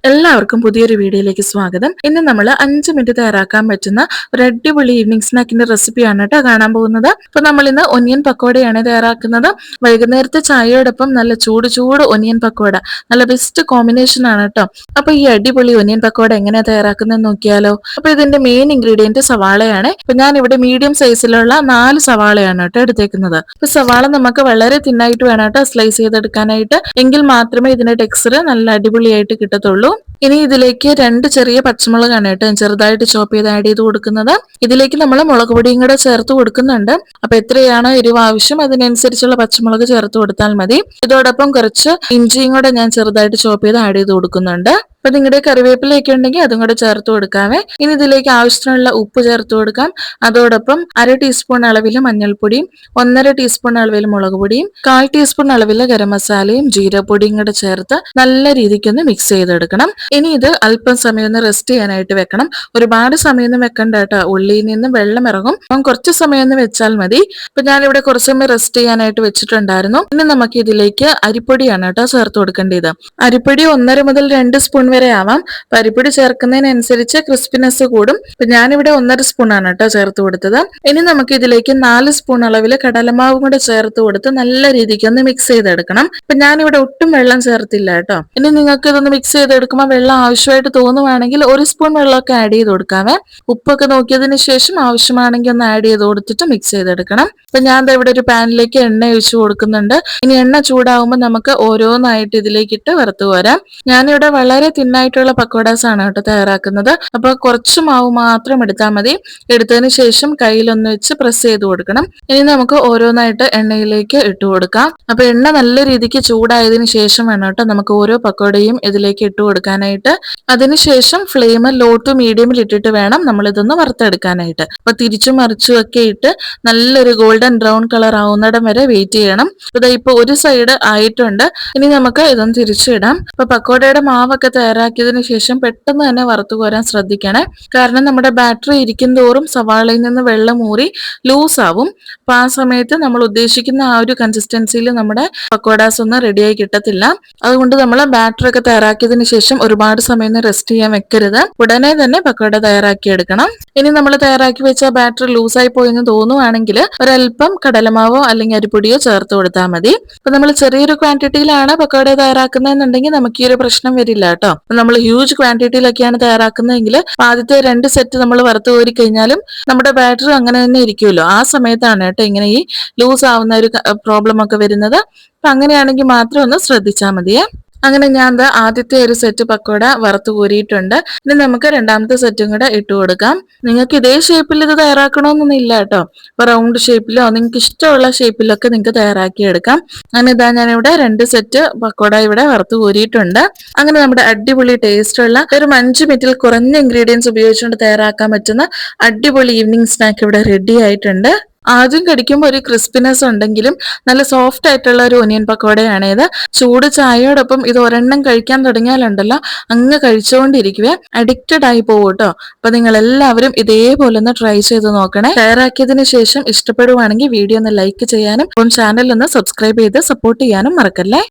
എല്ലാവർക്കും പുതിയൊരു വീഡിയോയിലേക്ക് സ്വാഗതം. ഇന്ന് നമ്മൾ 5 മിനിറ്റ് തയ്യാറാക്കാൻ പറ്റുന്ന ഒരു അടിപൊളി ഈവനിങ് സ്നാക്കിന്റെ റെസിപ്പിയാണ് കേട്ടോ കാണാൻ പോകുന്നത്. അപ്പൊ നമ്മൾ ഇന്ന് ഒനിയൻ പക്കോടയാണ് തയ്യാറാക്കുന്നത്. വൈകുന്നേരത്തെ ചായയോടൊപ്പം നല്ല ചൂട് ചൂട് ഒനിയൻ പക്കോട നല്ല ബെസ്റ്റ് കോമ്പിനേഷൻ ആണ് കേട്ടോ. അപ്പൊ ഈ അടിപൊളി ഒനിയൻ പക്കോട എങ്ങനെയാ തയ്യാറാക്കുന്നത് നോക്കിയാലോ. അപ്പൊ ഇതിന്റെ മെയിൻ ഇൻഗ്രീഡിയന്റ് സവാളയാണ്. അപ്പൊ ഞാൻ ഇവിടെ മീഡിയം സൈസിലുള്ള 4 സവാളയാണ് കേട്ടോ എടുത്തേക്കുന്നത്. അപ്പൊ സവാള നമുക്ക് വളരെ തിന്നായിട്ട് വേണം കേട്ടോ സ്ലൈസ് ചെയ്തെടുക്കാനായിട്ട്. എങ്കിൽ മാത്രമേ ഇതിന്റെ ടെക്സ്ചർ നല്ല അടിപൊളിയായിട്ട് കിട്ടത്തുള്ളൂ. ഇനി ഇതിലേക്ക് 2 ചെറിയ പച്ചമുളകാണ് കേട്ടോ ചെറുതായിട്ട് ചോപ്പ് ചെയ്ത് ആഡ് ചെയ്ത് കൊടുക്കുന്നത്. ഇതിലേക്ക് നമ്മൾ മുളക് പൊടിയും കൂടെ ചേർത്ത് കൊടുക്കുന്നുണ്ട്. അപ്പൊ എത്രയാണോ എരിവ് ആവശ്യം അതിനനുസരിച്ചുള്ള പച്ചമുളക് ചേർത്ത് കൊടുത്താൽ മതി. ഇതോടൊപ്പം കുറച്ച് ഇഞ്ചിയും കൂടെ ഞാൻ ചെറുതായിട്ട് ചോപ്പ് ചെയ്ത് ആഡ് ചെയ്ത് കൊടുക്കുന്നുണ്ട്. അപ്പൊ നിങ്ങളുടെ കറിവേപ്പിലയൊക്കെ ഉണ്ടെങ്കിൽ അതും കൂടെ ചേർത്ത് കൊടുക്കാവേ. ഇനി ഇതിലേക്ക് ആവശ്യത്തിനുള്ള ഉപ്പ് ചേർത്ത് കൊടുക്കാം. അതോടൊപ്പം 1/2 ടീസ്പൂൺ അളവിൽ മഞ്ഞൾപ്പൊടിയും 1/2 ടീസ്പൂൺ അളവിൽ മുളക് പൊടിയും 1/4 ടീസ്പൂൺ അളവിൽ ഗരം മസാലയും ജീരപ്പൊടിയും കൂടെ ചേർത്ത് നല്ല രീതിക്കൊന്ന് മിക്സ് ചെയ്തെടുക്കണം. ഇനി ഇത് അല്പം സമയം ഒന്ന് റെസ്റ്റ് ചെയ്യാനായിട്ട് വെക്കണം. ഒരുപാട് സമയമൊന്നും വെക്കണ്ട കേട്ടോ, ഉള്ളിയിൽ നിന്ന് വെള്ളം ഇറങ്ങും. അപ്പം കുറച്ച് സമയം ഒന്ന് വെച്ചാൽ മതി. അപ്പൊ ഞാനിവിടെ കുറച്ച് സമയം റെസ്റ്റ് ചെയ്യാനായിട്ട് വെച്ചിട്ടുണ്ടായിരുന്നു. ഇനി നമുക്ക് ഇതിലേക്ക് അരിപ്പൊടിയാണ് കേട്ടോ ചേർത്ത് കൊടുക്കേണ്ടത്. അരിപ്പൊടി 1.5 മുതൽ 2 സ്പൂൺ വരെ ആവാം. അരിപ്പൊടി ചേർക്കുന്നതിനനുസരിച്ച് ക്രിസ്പിനെസ് കൂടും. അപ്പൊ ഞാനിവിടെ 1.5 സ്പൂൺ ആണ് കേട്ടോ ചേർത്ത് കൊടുത്തത്. ഇനി നമുക്ക് ഇതിലേക്ക് 4 സ്പൂൺ അളവിൽ കടലമാവും കൂടെ ചേർത്ത് കൊടുത്ത് നല്ല രീതിക്ക് ഒന്ന് മിക്സ് ചെയ്തെടുക്കണം. അപ്പൊ ഞാനിവിടെ ഒട്ടും വെള്ളം ചേർത്തില്ല കേട്ടോ. ഇനി നിങ്ങൾക്ക് ഇതൊന്ന് മിക്സ് ചെയ്തെടുക്കുമ്പോൾ വെള്ളം ആവശ്യമായിട്ട് തോന്നുവാണെങ്കിൽ 1 സ്പൂൺ വെള്ളമൊക്കെ ആഡ് ചെയ്ത് കൊടുക്കാവേ. ഉപ്പൊക്കെ നോക്കിയതിന് ശേഷം ആവശ്യമാണെങ്കിൽ ഒന്ന് ആഡ് ചെയ്ത് കൊടുത്തിട്ട് മിക്സ് ചെയ്തെടുക്കണം. അപ്പൊ ഞാൻ ഇവിടെ ഒരു പാനിലേക്ക് എണ്ണ ഒഴിച്ചു കൊടുക്കുന്നുണ്ട്. ഇനി എണ്ണ ചൂടാവുമ്പോൾ നമുക്ക് ഓരോന്നായിട്ട് ഇതിലേക്ക് ഇട്ട് വറുത്ത് പോരാം. ഞാനിവിടെ വളരെ തിന്നായിട്ടുള്ള പക്കോടാസ് ആണ് കേട്ടോ തയ്യാറാക്കുന്നത്. അപ്പൊ കുറച്ച് മാവ് മാത്രം എടുത്താൽ മതി. എടുത്തതിന് ശേഷം കയ്യിലൊന്ന് വെച്ച് പ്രസ് ചെയ്ത് കൊടുക്കണം. ഇനി നമുക്ക് ഓരോന്നായിട്ട് എണ്ണയിലേക്ക് ഇട്ട് കൊടുക്കാം. അപ്പൊ എണ്ണ നല്ല രീതിക്ക് ചൂടായതിനു ശേഷം വേണം കേട്ടോ നമുക്ക് ഓരോ പക്കോടയും ഇതിലേക്ക് ഇട്ട് കൊടുക്കാനായിട്ട്. അതിനുശേഷം ഫ്ലെയിം ലോ ടു മീഡിയമിൽ ഇട്ടിട്ട് വേണം നമ്മൾ ഇതൊന്ന് വറുത്തെടുക്കാനായിട്ട്. അപ്പൊ തിരിച്ചും മറിച്ചും ഒക്കെ ഇട്ട് നല്ലൊരു ഗോൾഡൻ ബ്രൗൺ കളർ ആവുന്നിടം വരെ വെയിറ്റ് ചെയ്യണം. ഇപ്പൊ ഒരു സൈഡ് ആയിട്ടുണ്ട്. ഇനി നമുക്ക് ഇതൊന്ന് തിരിച്ചിടാം. അപ്പൊ പക്കോടയുടെ മാവൊക്കെ തയ്യാറാക്കിയതിനു ശേഷം പെട്ടെന്ന് തന്നെ വറുത്തു കോരാൻ ശ്രദ്ധിക്കണേ. കാരണം നമ്മുടെ ബാറ്ററി ഇരിക്കും തോറും സവാളയിൽ നിന്ന് വെള്ളം ഊറി ലൂസ് ആവും. അപ്പൊ ആ സമയത്ത് നമ്മൾ ഉദ്ദേശിക്കുന്ന ആ ഒരു കൺസിസ്റ്റൻസിയിൽ നമ്മുടെ പക്കോടാസ് ഒന്നും റെഡിയായി കിട്ടത്തില്ല. അതുകൊണ്ട് നമ്മൾ ബാറ്ററി ഒക്കെ തയ്യാറാക്കിയതിനു ശേഷം ഒരുപാട് സമയം റെസ്റ്റ് ചെയ്യാൻ വെക്കരുത്. ഉടനെ തന്നെ പക്കോട തയ്യാറാക്കി എടുക്കണം. ഇനി നമ്മൾ തയ്യാറാക്കി വെച്ച ബാറ്ററി ലൂസായി പോയെന്ന് തോന്നുവാണെങ്കിൽ ഒരല്പം കടലമാവോ അല്ലെങ്കിൽ അരിപ്പൊടിയോ ചേർത്ത് കൊടുത്താൽ മതി. അപ്പൊ നമ്മൾ ചെറിയൊരു ക്വാണ്ടിറ്റിയിലാണ് പക്കോട തയ്യാറാക്കുന്നതെന്നുണ്ടെങ്കിൽ നമുക്ക് ഈ ഒരു പ്രശ്നം വരില്ല കേട്ടോ. നമ്മൾ ഹ്യൂജ് ക്വാണ്ടിറ്റിയിലൊക്കെയാണ് തയ്യാറാക്കുന്നതെങ്കിൽ ആദ്യത്തെ 2 സെറ്റ് നമ്മൾ വറുത്ത് കോരി കഴിഞ്ഞാലും നമ്മുടെ ബാറ്ററി അങ്ങനെ തന്നെ ഇരിക്കുമല്ലോ. ആ സമയത്താണ് കേട്ടോ ഇങ്ങനെ ഈ ലൂസ് ആവുന്ന ഒരു പ്രോബ്ലം ഒക്കെ വരുന്നത്. അപ്പൊ അങ്ങനെയാണെങ്കിൽ മാത്രം ഒന്ന് ശ്രദ്ധിച്ചാൽ മതിയേ. അങ്ങനെ ഞാൻ ആദ്യത്തെ ഒരു സെറ്റ് പക്കോട വറുത്ത് കോരിയിട്ടുണ്ട്. ഇനി നമുക്ക് രണ്ടാമത്തെ സെറ്റും കൂടെ ഇട്ട് കൊടുക്കാം. നിങ്ങൾക്ക് ഇതേ ഷേപ്പിൽ ഇത് തയ്യാറാക്കണമെന്നൊന്നും ഇല്ല കേട്ടോ. ഇപ്പൊ റൗണ്ട് ഷേപ്പിലോ നിങ്ങൾക്ക് ഇഷ്ടമുള്ള ഷേപ്പിലൊക്കെ നിങ്ങൾക്ക് തയ്യാറാക്കി എടുക്കാം. അങ്ങനെ ഞാനിവിടെ 2 സെറ്റ് പക്കോട ഇവിടെ വറുത്ത് കോരിയിട്ടുണ്ട്. അങ്ങനെ നമ്മുടെ അടിപൊളി ടേസ്റ്റുള്ള ഒരു 5 മിനിറ്റിൽ കുറഞ്ഞ ഇൻഗ്രീഡിയൻസ് ഉപയോഗിച്ചുകൊണ്ട് തയ്യാറാക്കാൻ പറ്റുന്ന അടിപൊളി ഈവനിങ് സ്നാക്ക് ഇവിടെ റെഡി ആയിട്ടുണ്ട്. ആദ്യം കടിക്കുമ്പോൾ ഒരു ക്രിസ്പിനെസ് ഉണ്ടെങ്കിലും നല്ല സോഫ്റ്റ് ആയിട്ടുള്ള ഒരു ഒനിയൻ പക്കോടയാണ് ഇത്. ചൂട് ചായയോടൊപ്പം ഇത് ഒരെണ്ണം കഴിക്കാൻ തുടങ്ങിയാലുണ്ടല്ലോ അങ്ങ് കഴിച്ചുകൊണ്ടിരിക്കുവേ, അഡിക്റ്റഡ് ആയി പോകും കേട്ടോ. അപ്പൊ നിങ്ങൾ എല്ലാവരും ഇതേപോലെ ഒന്ന് ട്രൈ ചെയ്ത് നോക്കണേ. തയ്യാറാക്കിയതിനു ശേഷം ഇഷ്ടപ്പെടുവാണെങ്കിൽ വീഡിയോ ഒന്ന് ലൈക്ക് ചെയ്യാനും ചാനൽ ഒന്ന് സബ്സ്ക്രൈബ് ചെയ്ത് സപ്പോർട്ട് ചെയ്യാനും മറക്കല്ലേ.